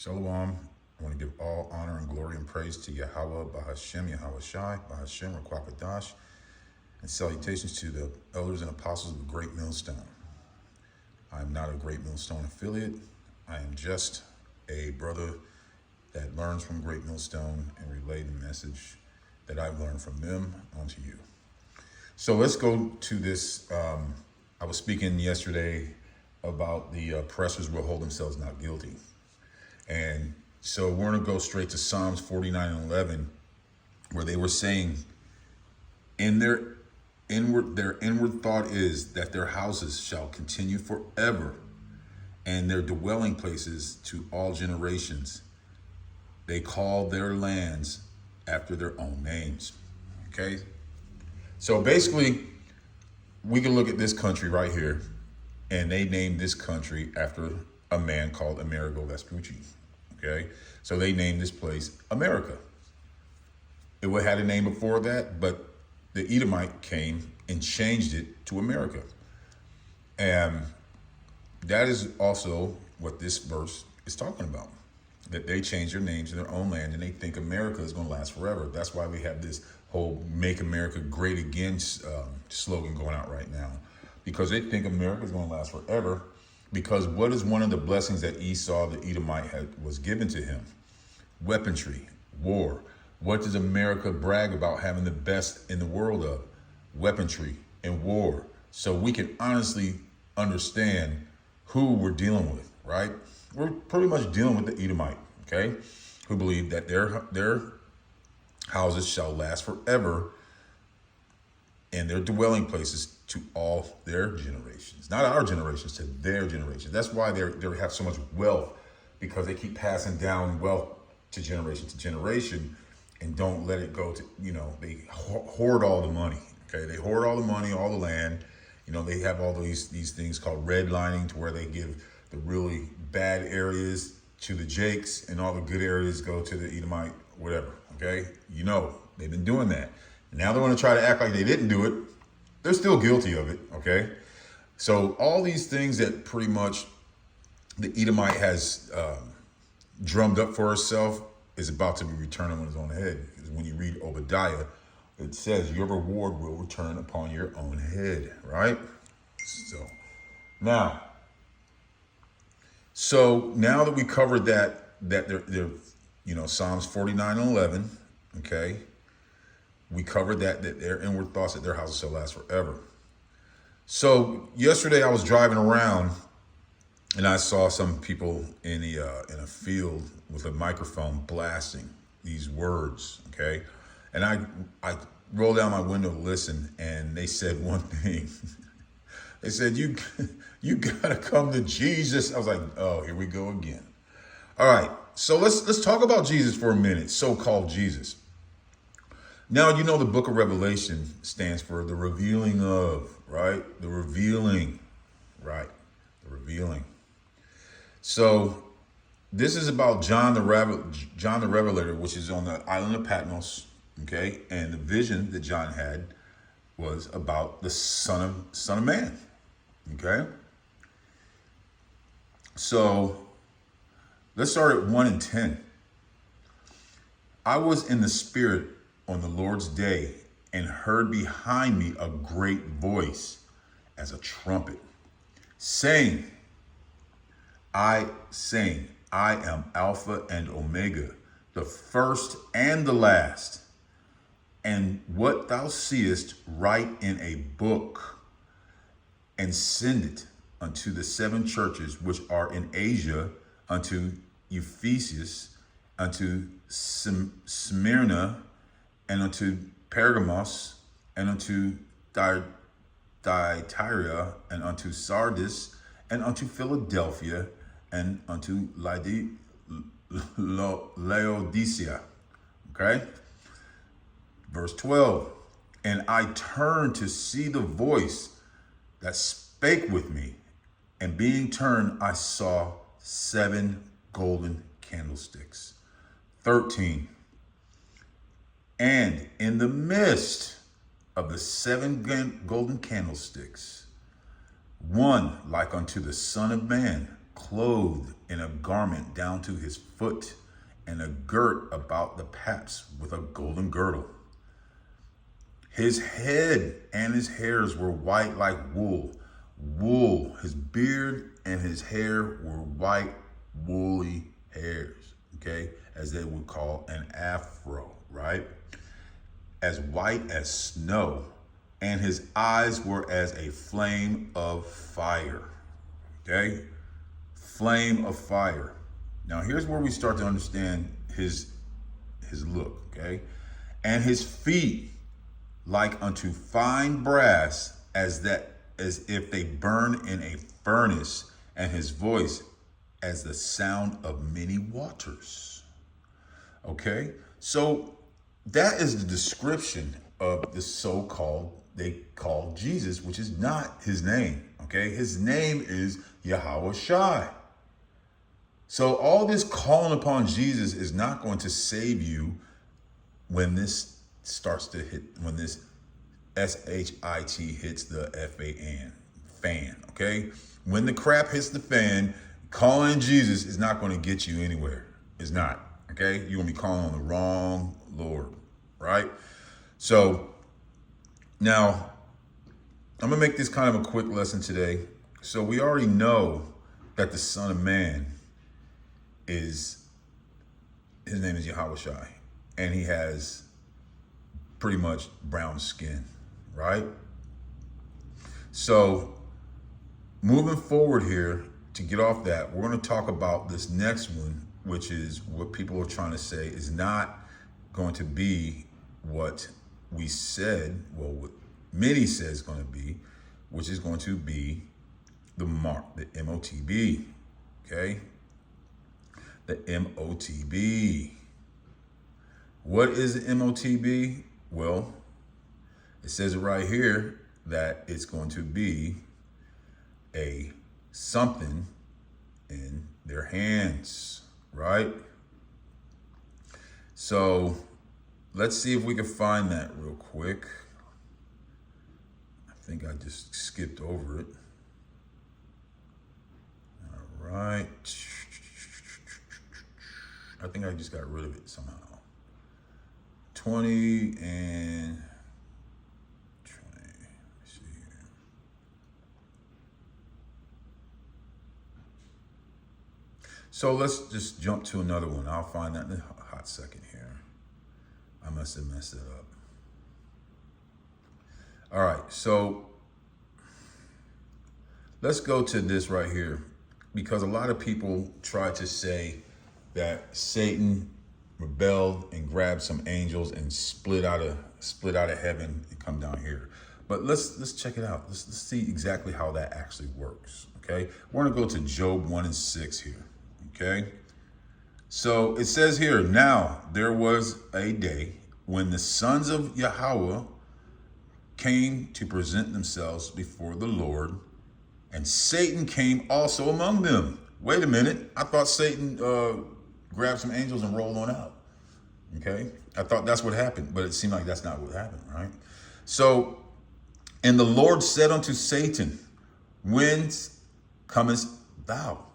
Shalom. I want to give all honor and glory and praise to Yahweh, Bahashem, Yahweh Shai, Bahashem, Rakwakadash, and salutations to the elders and apostles of the Great Millstone. I am not a Great Millstone affiliate. I am just a brother that learns from Great Millstone and relay the message that I've learned from them onto you. So let's go to this. I was speaking yesterday about the oppressors will hold themselves not guilty. And so we're going to go straight to Psalms 49 and 11, where they were saying in their inward thought is that their houses shall continue forever and their dwelling places to all generations. They call their lands after their own names. Okay. So basically we can look at this country right here, and they named this country after a man called Amerigo Vespucci. Okay, so they named this place America. It had a name before that, but the Edomite came and changed it to America. And that is also what this verse is talking about, that they changed their names in their own land and they think America is going to last forever. That's why we have this whole Make America Great Again slogan going out right now, because they think America is going to last forever. Because what is one of the blessings that Esau, the Edomite, was given to him? Weaponry, war. What does America brag about having the best in the world of? Weaponry and war. So we can honestly understand who we're dealing with, right? We're pretty much dealing with the Edomite, okay? Who believe that their houses shall last forever and their dwelling places to all their generations. Not our generations, to their generations. That's why they have so much wealth, because they keep passing down wealth to generation and don't let it go to, they hoard all the money, okay? They hoard all the money, all the land. They have all these things called redlining, to where they give the really bad areas to the Jakes and all the good areas go to the Edomite, whatever, okay? They've been doing that. Now they want to try to act like they didn't do it. They're still guilty of it, okay? So all these things that pretty much the Edomite has drummed up for herself is about to be returned on his own head. Because when you read Obadiah, it says your reward will return upon your own head, right? So now that we covered that they're Psalms 49 and 11, okay? We covered that their inward thoughts that their houses shall last forever. So yesterday I was driving around and I saw some people in a field with a microphone blasting these words, okay? And I rolled down my window to listen, and they said one thing. They said, you gotta come to Jesus. I was like, oh, here we go again. All right, so let's talk about Jesus for a minute, so-called Jesus. Now, the book of Revelation stands for the revealing of, right? The revealing, right? The revealing. So this is about John the Revelator, which is on the island of Patmos, okay? And the vision that John had was about the Son of Man, okay? So let's start at 1 and 10. I was in the Spirit on the Lord's day and heard behind me a great voice as a trumpet saying, I am Alpha and Omega, the first and the last. And what thou seest, write in a book and send it unto the 7 churches which are in Asia, unto Ephesus, unto Smyrna, and unto Pergamos, and unto Thyatira, and unto Sardis, and unto Philadelphia, and unto Laodicea. Okay? Verse 12. And I turned to see the voice that spake with me, and being turned, I saw 7 golden candlesticks. 13. And in the midst of the 7 golden candlesticks, one like unto the Son of Man, clothed in a garment down to his foot, and a girt about the paps with a golden girdle. His head and his hairs were white like wool. His beard and his hair were white, woolly hairs, okay? As they would call an afro, right? As white as snow. And his eyes were as a flame of fire, okay? Flame of fire. Now here's where we start to understand his look, okay? And his feet like unto fine brass, as if they burn in a furnace, and his voice as the sound of many waters. Okay, so that is the description of the so-called, they call Jesus, which is not his name. Okay, his name is Yahweh Shai. So all this calling upon Jesus is not going to save you when this starts to hit, when this S-H-I-T hits the F-A-N, fan, okay? When the crap hits the fan, calling Jesus is not going to get you anywhere. It's not, okay? You're going to be calling on the wrong Lord, right? So now I'm going to make this kind of a quick lesson today. So we already know that the Son of Man his name is Yahweh Shai, and he has pretty much brown skin, right? So moving forward here, to get off that, we're going to talk about this next one, which is what people are trying to say is not going to be what we said, well, what many said is going to be, which is going to be the mark, the MOTB, okay? The MOTB. What is the MOTB? Well, it says it right here that it's going to be a something in their hands, right? So let's see if we can find that real quick. I think I just skipped over it. All right. I think I just got rid of it somehow. 20 and 20. Let's see here. So let's just jump to another one. I'll find that in a hot second here. I must have messed it up. All right, so let's go to this right here, because a lot of people try to say that Satan rebelled and grabbed some angels and split out of heaven and come down here. But let's check it out. Let's see exactly how that actually works. Okay, we're gonna go to Job 1:6 here. Okay, so it says here, now there was a day when the sons of Yahweh came to present themselves before the Lord, and Satan came also among them. Wait a minute, I thought Satan grabbed some angels and rolled on out. Okay, I thought that's what happened, but it seemed like that's not what happened, right? So, and the Lord said unto Satan, whence comest thou?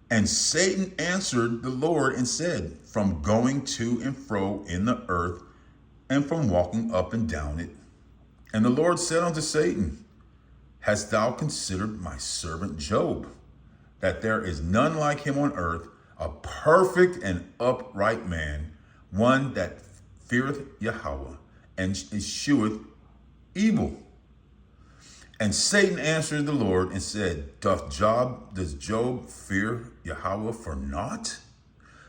And Satan answered the Lord and said, from going to and fro in the earth, and from walking up and down it. And the Lord said unto Satan, hast thou considered my servant Job, that there is none like him on earth, a perfect and upright man, one that feareth Yahweh and escheweth evil? And Satan answered the Lord and said, does Job fear Yahweh for naught?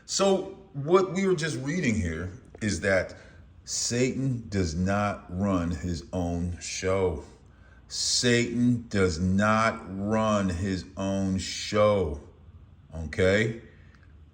So what we were just reading here is that Satan does not run his own show. Satan does not run his own show, okay?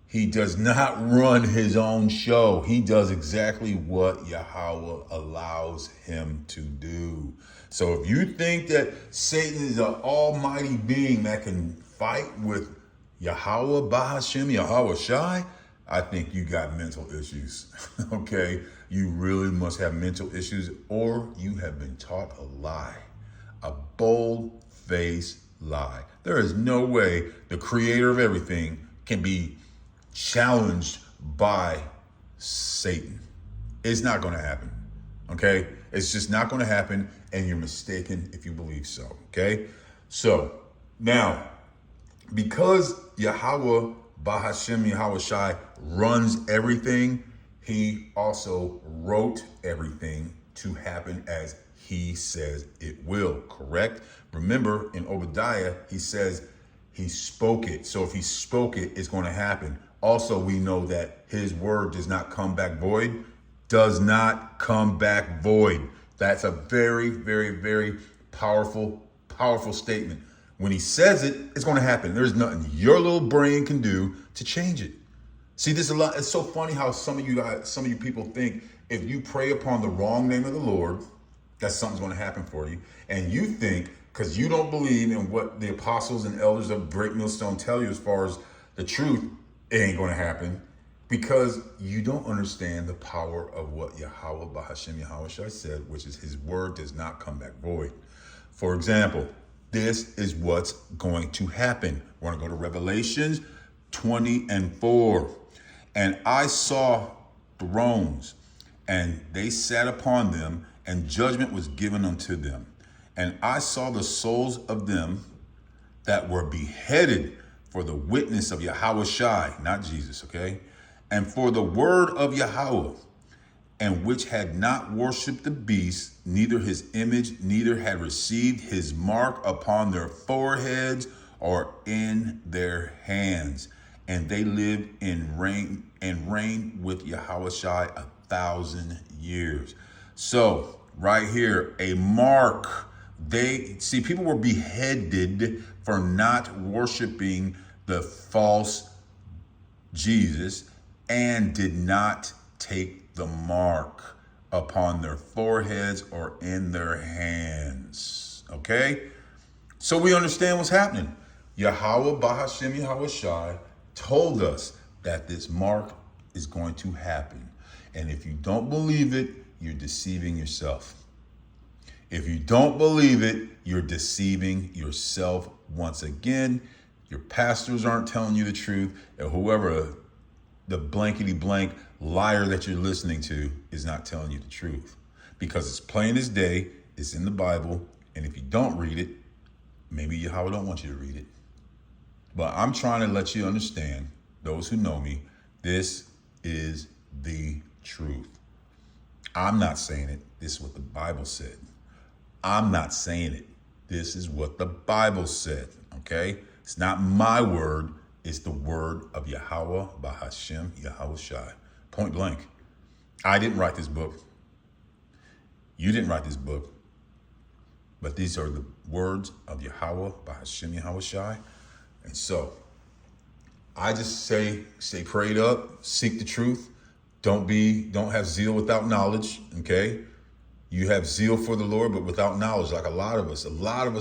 He does not run his own show. He does exactly what Yahweh allows him to do. So if you think that Satan is an almighty being that can fight with Yahweh Bahashem, Yahweh Shai, I think you got mental issues, okay? You really must have mental issues, or you have been taught a lie, a bold-faced lie. There is no way the creator of everything can be challenged by Satan. It's not going to happen. Okay? It's just not going to happen, and you're mistaken if you believe so. Okay? So, now, because Yahweh Bahashem Yahweh Shai runs everything, he also wrote everything to happen as he says it will, correct? Remember, in Obadiah, he says he spoke it. So if he spoke it, it's going to happen. Also, we know that his word does not come back void. Does not come back void. That's a very, very, very powerful statement. When he says it, it's going to happen. There's nothing your little brain can do to change it. See, this is a lot. It's so funny how some of you people think if you pray upon the wrong name of the Lord, that something's going to happen for you. And you think, because you don't believe in what the apostles and elders of Great Millstone tell you as far as the truth, it ain't going to happen. Because you don't understand the power of what Yahweh Bahashem Yahweh Shai said, which is his word does not come back void. For example, this is what's going to happen. We're going to go to Revelations 20:4. And I saw thrones, and they sat upon them, and judgment was given unto them. And I saw the souls of them that were beheaded for the witness of Yahweh Shai, not Jesus, okay? And for the word of Yahweh, and which had not worshipped the beast, neither his image, neither had received his mark upon their foreheads or in their hands. And they lived and reigned with Yahweh Shai 1,000 years. So right here, a mark. People were beheaded for not worshiping the false Jesus and did not take the mark upon their foreheads or in their hands. Okay? So we understand what's happening. Yahweh Bahashem Yahweh Shai told us that this mark is going to happen. And if you don't believe it, you're deceiving yourself. If you don't believe it, you're deceiving yourself once again. Your pastors aren't telling you the truth, and whoever the blankety blank liar that you're listening to is not telling you the truth. Because it's plain as day, it's in the Bible, and if you don't read it, maybe Yahweh don't want you to read it. But I'm trying to let you understand, those who know me, this is the truth. I'm not saying it. This is what the Bible said. I'm not saying it. This is what the Bible said, okay? It's not my word. It's the word of Yahweh Bahashem Yahweh Shai. Point blank. I didn't write this book. You didn't write this book. But these are the words of Yahweh Bahashem Yahweh Shai. And so I just say stay prayed up, seek the truth. Don't have zeal without knowledge, okay? You have zeal for the Lord, but without knowledge, like a lot of us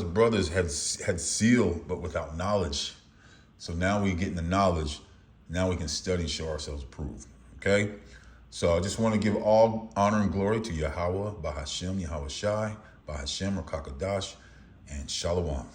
brothers had zeal, but without knowledge. So now we get in the knowledge. Now we can study and show ourselves approved, okay? So I just want to give all honor and glory to Yahweh, Bahashem, Yahweh Shai, Bahashem, Rakakadash, and Shalom.